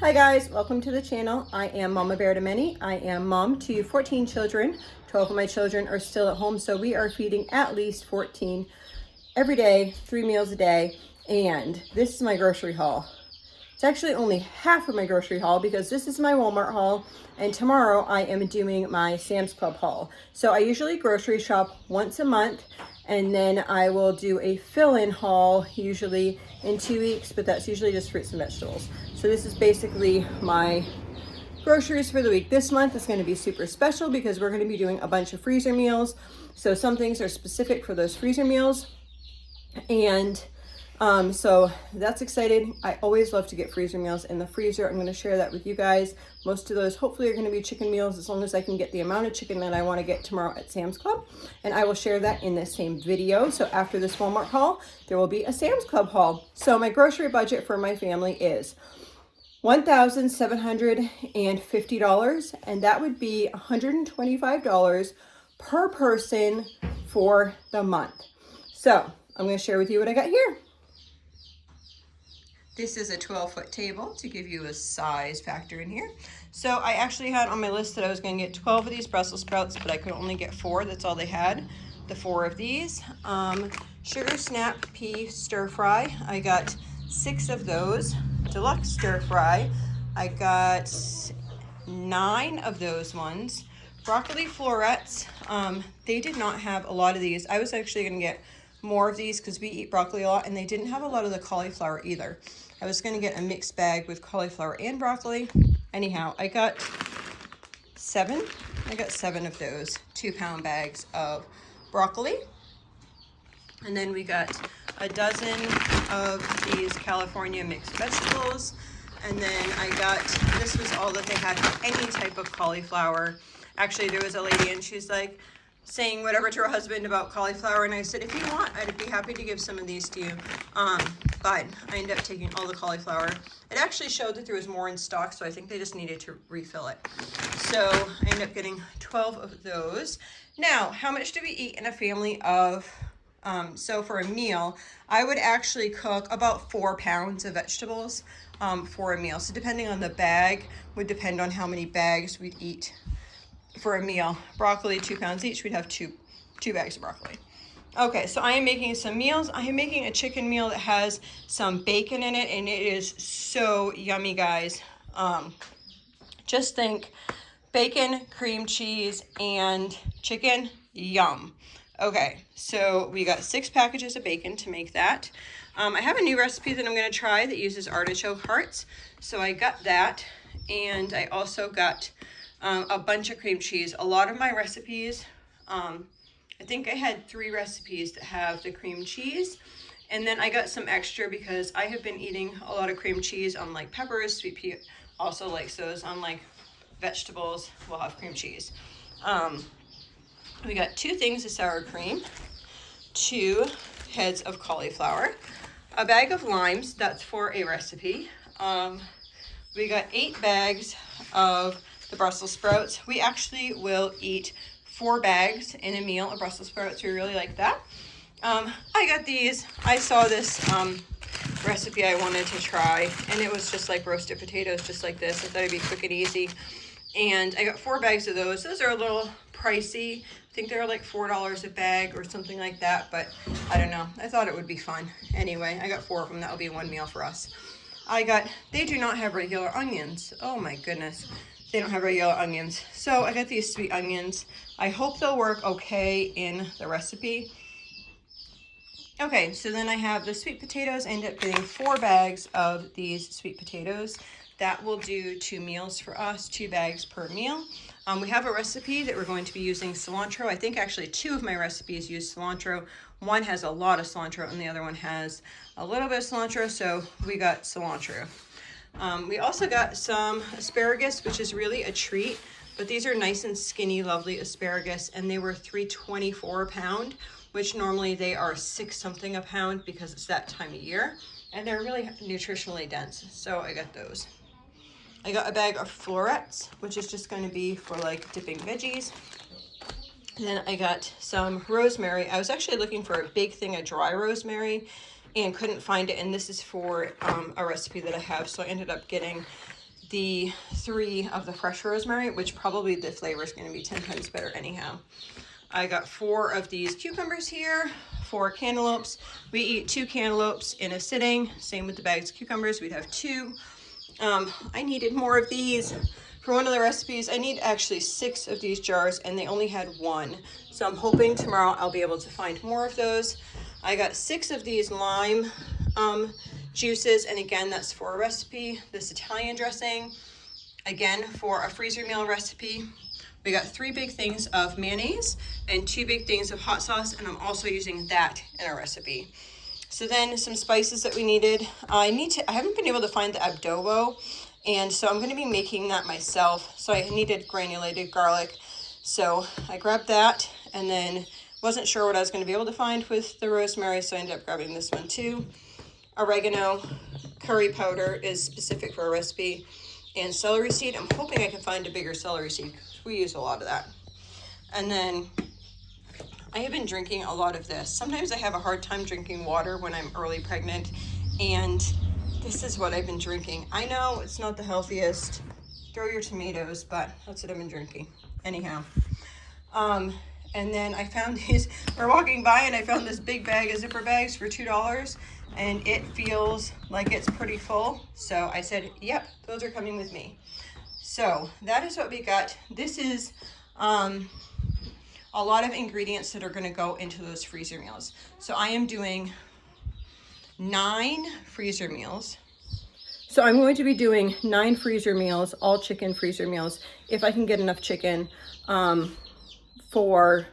Hi guys, welcome to the channel. I am Mama Bear to Many. I am mom to 14 children. 12 of my children are still at home, so we are feeding at least 14 every day, 3 meals a day. And this is my grocery haul. It's actually only half of my grocery haul because this is my Walmart haul, and tomorrow I am doing my Sam's Club haul. So I usually grocery shop once a month, and then I will do a fill-in haul usually in 2 weeks, but that's usually just fruits and vegetables. So this is basically my groceries for the week. This month is going to be super special because we're going to be doing a bunch of freezer meals. So some things are specific for those freezer meals, and so that's exciting. I always love to get freezer meals in the freezer. I'm going to share that with you guys. Most of those hopefully are going to be chicken meals, as long as I can get the amount of chicken that I want to get tomorrow at Sam's Club. And I will share that in this same video. So after this Walmart haul, there will be a Sam's Club haul. So my grocery budget for my family is $1,750, and that would be $125 per person for the month. So I'm going to share with you what I got here. This is a 12-foot table to give you a size factor in here. So I actually had on my list that I was going to get 12 of these Brussels sprouts, but I could only get 4. That's all they had, the 4 of these. Sugar snap pea stir fry. I got 6 of those. Deluxe stir fry. I got 9 of those ones. Broccoli florets. They did not have a lot of these. I was actually going to get more of these because we eat broccoli a lot, and they didn't have a lot of the cauliflower either. I was going to get a mixed bag with cauliflower and broccoli. Anyhow, I got 7 of those 2-pound bags of broccoli. And then we got a dozen of these California mixed vegetables. And then I got, this was all that they had for any type of cauliflower. Actually, there was a lady and she's like saying whatever to her husband about cauliflower, and I said, if you want, I'd be happy to give some of these to you. But I ended up taking all the cauliflower. It actually showed that there was more in stock, so I think they just needed to refill it. So I ended up getting 12 of those. Now, how much do we eat in a family of, so for a meal, I would actually cook about 4 pounds of vegetables for a meal. So depending on the bag, would depend on how many bags we'd eat for a meal. Broccoli, 2 pounds each, we'd have two bags of broccoli. Okay, so I am making some meals. I am making a chicken meal that has some bacon in it, and it is so yummy, guys. Just think bacon, cream cheese, and chicken, yum. Okay, so we got 6 packages of bacon to make that. I have a new recipe that I'm going to try that uses artichoke hearts, so I got that, and I also got a bunch of cream cheese. A lot of my recipes, I think I had 3 recipes that have the cream cheese, and then I got some extra because I have been eating a lot of cream cheese on like peppers. Sweet pea also likes those. On like vegetables, we'll have cream cheese. We got 2 things of sour cream, 2 heads of cauliflower, a bag of limes, that's for a recipe. We got 8 bags of the Brussels sprouts. We actually will eat 4 bags in a meal of Brussels sprouts. We really like that. I got these. I saw this recipe I wanted to try, and it was just like roasted potatoes, just like this. I thought it'd be quick and easy. And I got 4 bags of those. Those are a little pricey. I think they're like $4 a bag or something like that, but I don't know. I thought it would be fun. Anyway, I got 4 of them. That'll be 1 meal for us. They do not have regular onions. Oh my goodness. They don't have regular onions. So I got these sweet onions. I hope they'll work okay in the recipe. Okay, so then I have the sweet potatoes. I ended up getting 4 bags of these sweet potatoes. That will do 2 meals for us, 2 bags per meal. We have a recipe that we're going to be using cilantro. I think actually 2 of my recipes use cilantro. One has a lot of cilantro and the other one has a little bit of cilantro, so we got cilantro. We also got some asparagus, which is really a treat, but these are nice and skinny, lovely asparagus, and they were $3.24 a pound, which normally they are $6 something a pound because it's that time of year, and they're really nutritionally dense, so I got those. I got a bag of florets, which is just going to be for like dipping veggies. Then I got some rosemary. I was actually looking for a big thing of dry rosemary and couldn't find it, and this is for a recipe that I have, so I ended up getting the 3 of the fresh rosemary, which probably the flavor is going to be 10 times better anyhow. I got 4 of these cucumbers here, 4 cantaloupes. We eat 2 cantaloupes in a sitting. Same with the bags of cucumbers. We'd have 2. I needed more of these for one of the recipes. I need actually 6 of these jars, and they only had 1. So I'm hoping tomorrow I'll be able to find more of those. I got 6 of these lime juices, and again, that's for a recipe. This Italian dressing, again, for a freezer meal recipe. We got 3 big things of mayonnaise and 2 big things of hot sauce, and I'm also using that in our recipe. So then some spices that we needed. I haven't been able to find the adobo, and so I'm going to be making that myself. So I needed granulated garlic. So I grabbed that, and then wasn't sure what I was going to be able to find with the rosemary, so I ended up grabbing this one too. Oregano, curry powder is specific for a recipe, and celery seed. I'm hoping I can find a bigger celery seed because we use a lot of that. And then I have been drinking a lot of this. Sometimes I have a hard time drinking water when I'm early pregnant, and this is what I've been drinking. I know it's not the healthiest. Throw your tomatoes, but that's what I've been drinking. Anyhow. And then I found these, we're walking by and I found this big bag of zipper bags for $2, and it feels like it's pretty full. So I said, yep, those are coming with me. So that is what we got. This is a lot of ingredients that are going to go into those freezer meals. So I am doing 9 freezer meals. So I'm going to be doing 9 freezer meals, all chicken freezer meals, if I can get enough chicken for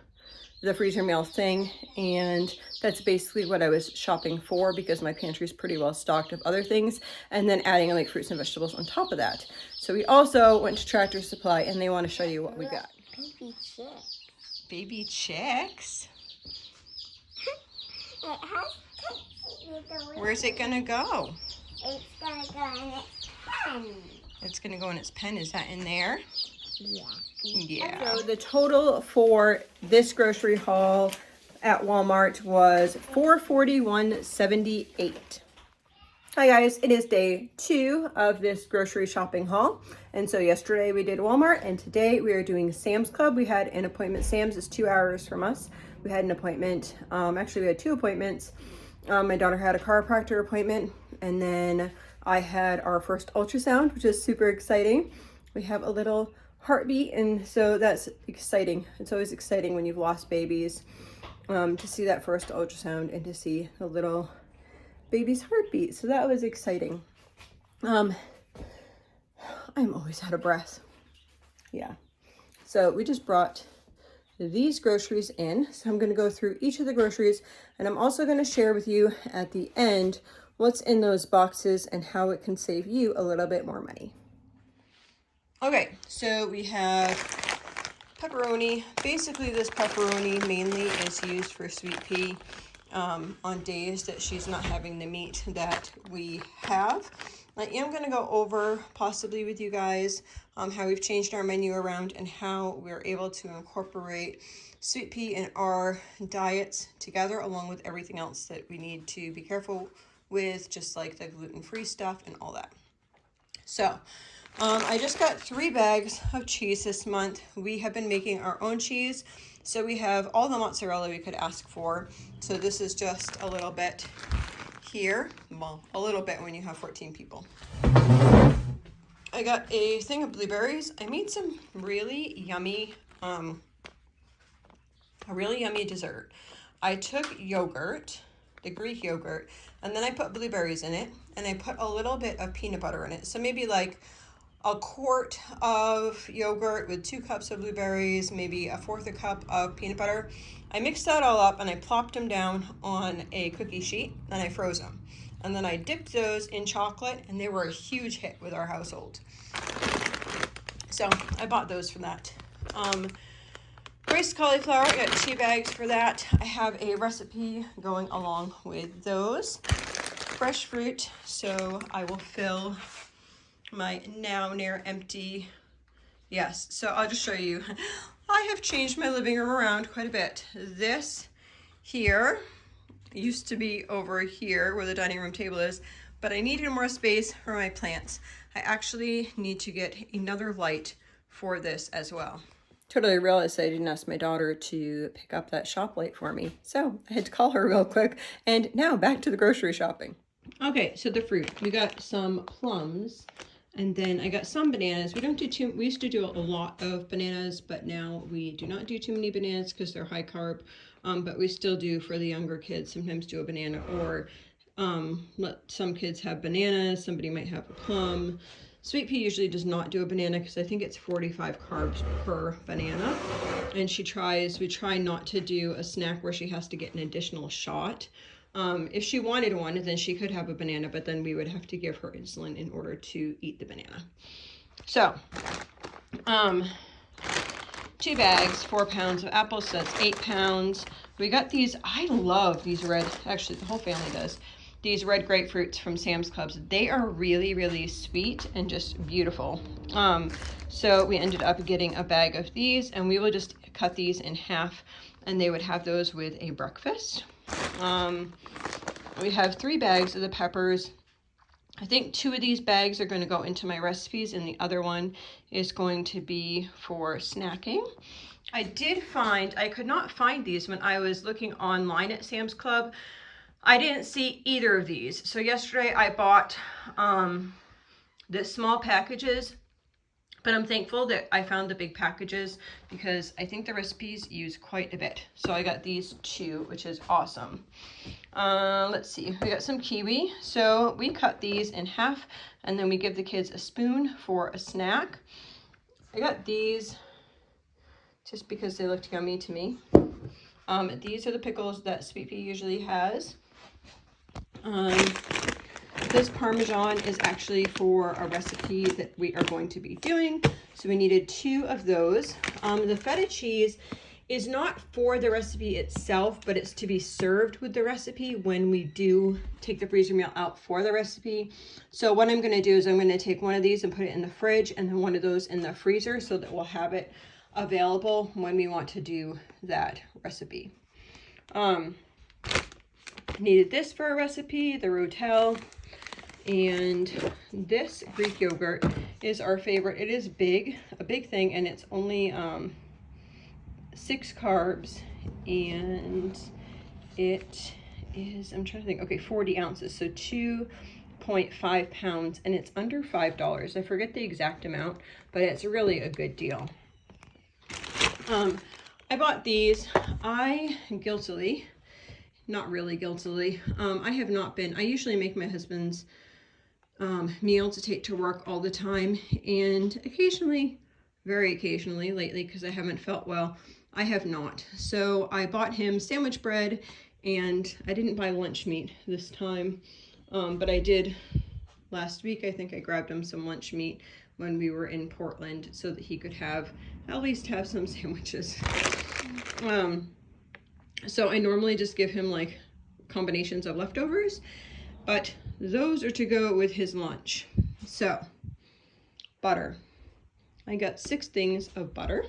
the freezer meal thing. And that's basically what I was shopping for, because my pantry is pretty well stocked of other things, and then adding like fruits and vegetables on top of that. So we also went to Tractor Supply, and they want to show you what we got. Baby chicks. Baby chicks? It has Where's it gonna go? It's gonna go in its pen. It's gonna go in its pen. Is that in there? Yeah. Yeah. So the total for this grocery haul at Walmart was $441.78. Hi guys, it is day 2 of this grocery shopping haul. And so yesterday we did Walmart, and today we are doing Sam's Club. We had an appointment. Sam's is 2 hours from us. We had an appointment. Actually, we had 2 appointments. My daughter had a chiropractor appointment, and then I had our first ultrasound, which is super exciting. We have a little heartbeat, and so that's exciting. It's always exciting when you've lost babies, to see that first ultrasound and to see the little baby's heartbeat. So that was exciting. I'm always out of breath. Yeah. So we just brought these groceries in. So I'm going to go through each of the groceries, and I'm also going to share with you at the end what's in those boxes and how it can save you a little bit more money. Okay, so we have pepperoni. Basically, this pepperoni mainly is used for sweet pea on days that she's not having the meat that we have. I am going to go over possibly with you guys how we've changed our menu around and how we're able to incorporate sweet pea in our diets together, along with everything else that we need to be careful with, just like the gluten-free stuff and all that. So I just got 3 bags of cheese this month. We have been making our own cheese. So we have all the mozzarella we could ask for. So this is just a little bit here. Well, a little bit when you have 14 people. I got a thing of blueberries. I made some really yummy, a really yummy dessert. I took yogurt, the Greek yogurt, and then I put blueberries in it, and I put a little bit of peanut butter in it. So maybe like a quart of yogurt with 2 cups of blueberries, maybe 1/4 cup of peanut butter. I mixed that all up and I plopped them down on a cookie sheet and I froze them. And then I dipped those in chocolate, and they were a huge hit with our household. So I bought those from that. Braised cauliflower, I got 2 bags for that. I have a recipe going along with those. Fresh fruit, so I will fill my now near empty, yes, so I'll just show you. I have changed my living room around quite a bit. This here used to be over here where the dining room table is, but I needed more space for my plants. I actually need to get another light for this as well. Totally realized I didn't ask my daughter to pick up that shop light for me, so I had to call her real quick. And now back to the grocery shopping. Okay, so the fruit. We got some plums, and then I got some bananas. We don't do too, we used to do a lot of bananas, but now we do not do too many bananas because they're high carb. But we still do for the younger kids, sometimes do a banana, or let some kids have bananas, somebody might have a plum. Sweet Pea usually does not do a banana because I think it's 45 carbs per banana. And we try not to do a snack where she has to get an additional shot. If she wanted one, then she could have a banana, but then we would have to give her insulin in order to eat the banana. So, 2 bags, 4 pounds of apples, so that's 8 pounds. We got these, I love these red, actually the whole family does, these red grapefruits from Sam's Clubs. They are really, really sweet and just beautiful. So we ended up getting a bag of these, and we will just cut these in half, and they would have those with a breakfast. We have 3 bags of the peppers. I think 2 of these bags are going to go into my recipes, and the other one is going to be for snacking. I could not find these when I was looking online at Sam's Club. I didn't see either of these. So yesterday I bought the small packages, but I'm thankful that I found the big packages because I think the recipes use quite a bit. So I got these 2, which is awesome. Let's see, we got some kiwi. So we cut these in half, and then we give the kids a spoon for a snack. I got these just because they looked yummy to me. These are the pickles that Sweet Pea usually has. This Parmesan is actually for a recipe that we are going to be doing. So we needed 2 of those. The feta cheese is not for the recipe itself, but it's to be served with the recipe when we do take the freezer meal out for the recipe. So what I'm going to do is I'm going to take one of these and put it in the fridge, and then one of those in the freezer so that we'll have it available when we want to do that recipe. Needed this for a recipe, the Rotel, and this Greek yogurt is our favorite. It is big, a big thing, and it's only 6 carbs, and it is, I'm trying to think, okay, 40 ounces, so 2.5 pounds, and it's under $5. I forget the exact amount, but it's really a good deal. I bought these. I guiltily, not really guiltily, I usually make my husband's meal to take to work all the time, and occasionally, very occasionally lately, because I haven't felt well, I have not. So I bought him sandwich bread, and I didn't buy lunch meat this time, but I did last week. I think I grabbed him some lunch meat when we were in Portland so that he could at least have some sandwiches. So I normally just give him like combinations of leftovers, but those are to go with his lunch. So, butter. I got 6 things of butter.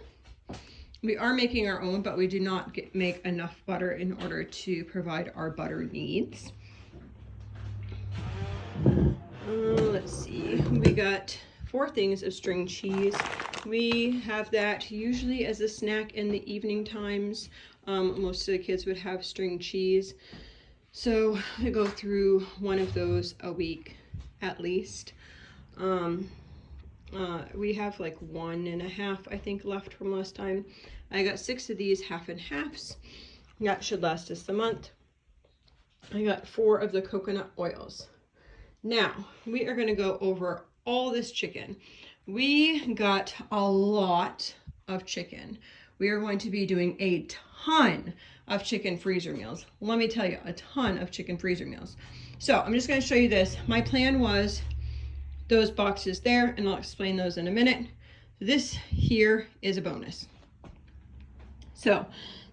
We are making our own, but we do not make enough butter in order to provide our butter needs. Let's see, we got 4 things of string cheese. We have that usually as a snack in the evening times. Most of the kids would have string cheese. So I go through one of those a week at least. We have like 1.5, I think, left from last time. I got 6 of these half and halves. That should last us the month. I got 4 of the coconut oils. Now, we are going to go over all this chicken. We got a lot of chicken. We are going to be doing a ton of chicken freezer meals. Let me tell you, a ton of chicken freezer meals. So I'm just going to show you this. My plan was those boxes there, and I'll explain those in a minute. This here is a bonus. So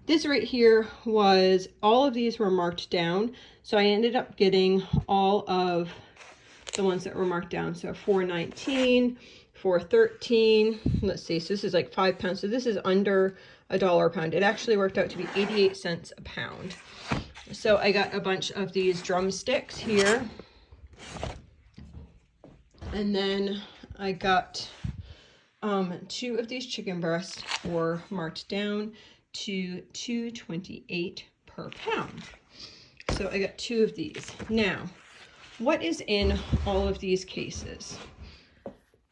this right here was, all of these were marked down. So I ended up getting all of the ones that were marked down. So $4.19, $4.13. Let's see, so this is like 5 pounds. So this is under $1 a pound. It actually worked out to be 88 cents a pound. So I got a bunch of these drumsticks here. And then I got 2 of these chicken breasts were marked down to $2.28 per pound. So I got 2 of these. Now, what is in all of these cases?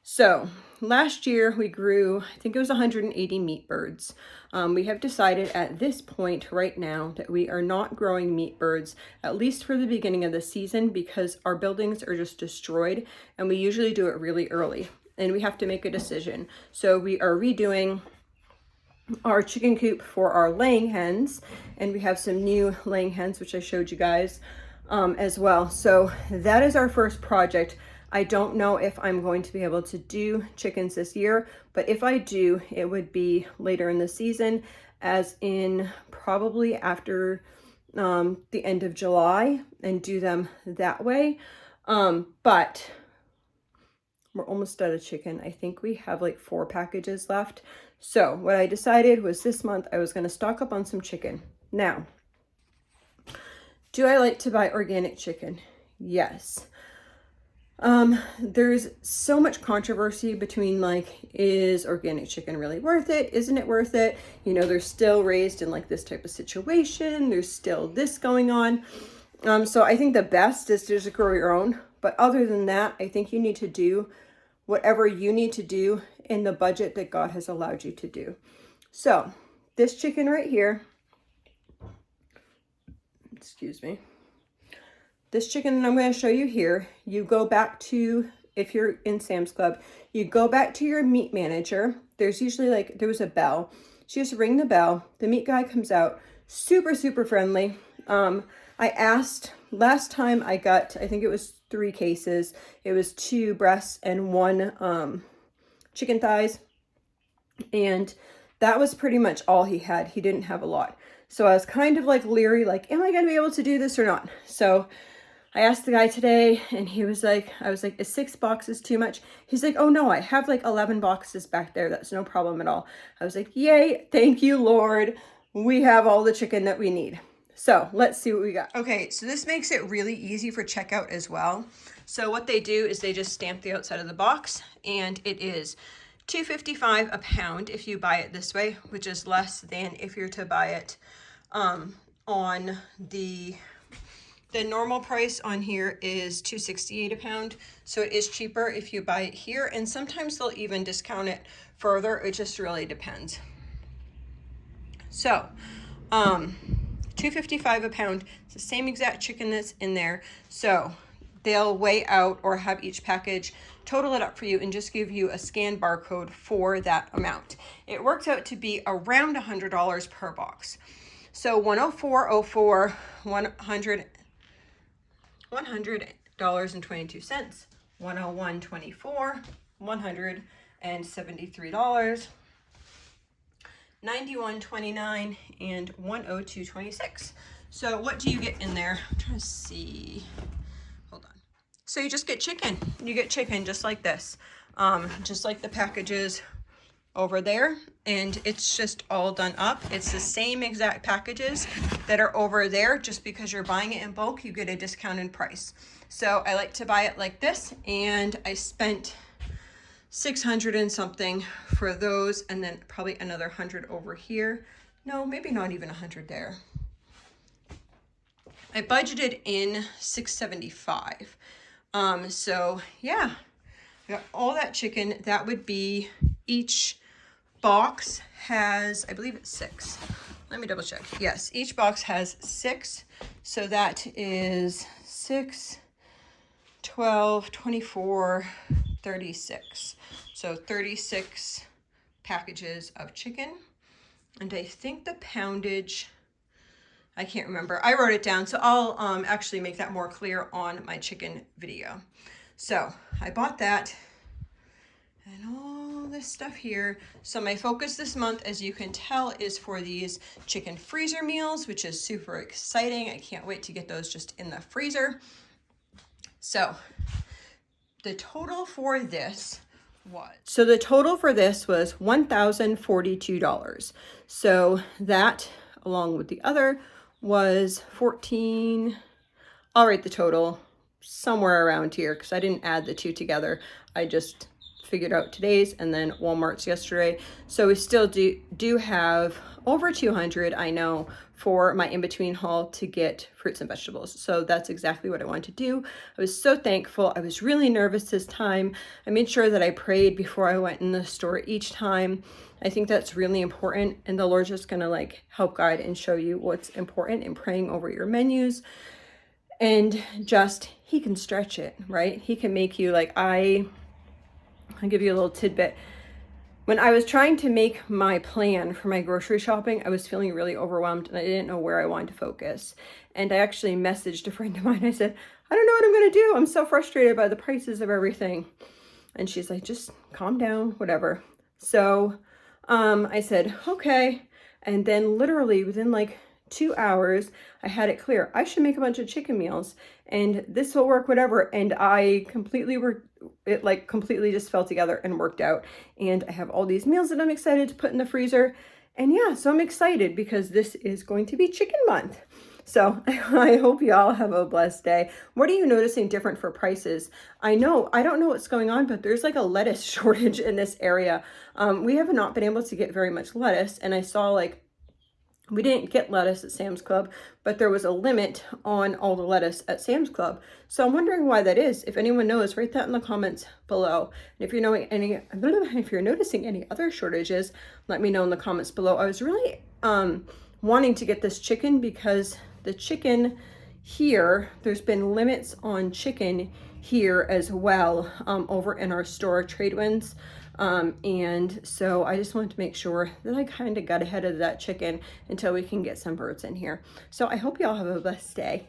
So last year we grew, I think it was 180 meat birds. We have decided at this point right now that we are not growing meat birds, at least for the beginning of the season, because our buildings are just destroyed and we usually do it really early and we have to make a decision. So we are redoing our chicken coop for our laying hens, and we have some new laying hens, which I showed you guys as well. So that is our first project. I don't know if I'm going to be able to do chickens this year, but if I do, it would be later in the season, as in probably after the end of July, and do them that way. But we're almost out of chicken. I think we have like 4 packages left. So what I decided was this month I was going to stock up on some chicken. Now, do I like to buy organic chicken? Yes. There's so much controversy between like, is organic chicken really worth it? Isn't it worth it? You know, they're still raised in like this type of situation. There's still this going on. So I think the best is to just grow your own. But other than that, I think you need to do whatever you need to do in the budget that God has allowed you to do. So this chicken right here, excuse me, this chicken that I'm going to show you here, you go back to, if you're in Sam's Club, you go back to your meat manager. There's usually like, there was a bell. So you just ring the bell. The meat guy comes out, super, super friendly. I asked, last time I got, I think it was 3 cases. It was 2 breasts and 1 chicken thighs. And that was pretty much all he had. He didn't have a lot. So I was kind of like leery, like, am I going to be able to do this or not? So I asked the guy today and he was like, I was like, is 6 boxes too much? He's like, oh no, I have like 11 boxes back there. That's no problem at all. I was like, yay, thank you, Lord. We have all the chicken that we need. So let's see what we got. Okay, so this makes it really easy for checkout as well. So what they do is they just stamp the outside of the box, and it is $2.55 a pound if you buy it this way, which is less than if you're to buy it on the normal price on here is $2.68 a pound. So it is cheaper if you buy it here, and sometimes they'll even discount it further. It just really depends. So, $2.55 a pound. It's the same exact chicken that's in there. So they'll weigh out or have each package total it up for you and just give you a scanned barcode for that amount. It works out to be around $100 per box. So $104.04, $100.22, $101.24, $173. $91.29 and $102.26. So what do you get in there? I'm trying to see. Hold on. So you just get chicken. You get chicken just like this, just like the packages over there, and it's just all done up. It's the same exact packages that are over there. Just because you're buying it in bulk, you get a discounted price. So I like to buy it like this, and I spent 600 and something for those, and then probably another 100 over here. No, maybe not even 100 there. I budgeted in 675. So yeah, I got all that chicken. That would be, each box has, I believe it's 6. Let me double check. Yes, each box has 6. So that is 6, 12, 24, 36. So 36 packages of chicken. And I think the poundage, I can't remember. I wrote it down, so I'll actually make that more clear on my chicken video. So I bought that and all this stuff here. So my focus this month, as you can tell, is for these chicken freezer meals, which is super exciting. I can't wait to get those just in the freezer. So the total for this was, $1,042. So that, along with the other, was 14. I'll write the total somewhere around here because I didn't add the two together. I just figured out today's and then Walmart's yesterday. So we still do have over 200, I know, for my in-between haul to get fruits and vegetables. So that's exactly what I wanted to do. I was so thankful. I was really nervous this time. I made sure that I prayed before I went in the store each time. I think that's really important, and the Lord's just gonna like help guide and show you what's important in praying over your menus. And just, he can stretch it, right? He can make you like, I'll give you a little tidbit. When I was trying to make my plan for my grocery shopping, I was feeling really overwhelmed and I didn't know where I wanted to focus. And I actually messaged a friend of mine. I said, I don't know what I'm going to do. I'm so frustrated by the prices of everything. And she's like, just calm down, whatever. So I said, okay. And then literally within like 2 hours, I had it clear. I should make a bunch of chicken meals and this will work, whatever. And I completely completely just fell together and worked out. And I have all these meals that I'm excited to put in the freezer. And yeah, so I'm excited because this is going to be chicken month. So I hope y'all have a blessed day. What are you noticing different for prices? I don't know what's going on, but there's like a lettuce shortage in this area. We have not been able to get very much lettuce. And I saw like, we didn't get lettuce at Sam's Club, but there was a limit on all the lettuce at Sam's Club. So I'm wondering why that is. If anyone knows, write that in the comments below. And if you're noticing any other shortages, let me know in the comments below. I was really wanting to get this chicken because the chicken here, there's been limits on chicken here as well over in our store, Tradewinds. And so I just wanted to make sure that I kind of got ahead of that chicken until we can get some birds in here. So I hope y'all have a blessed day.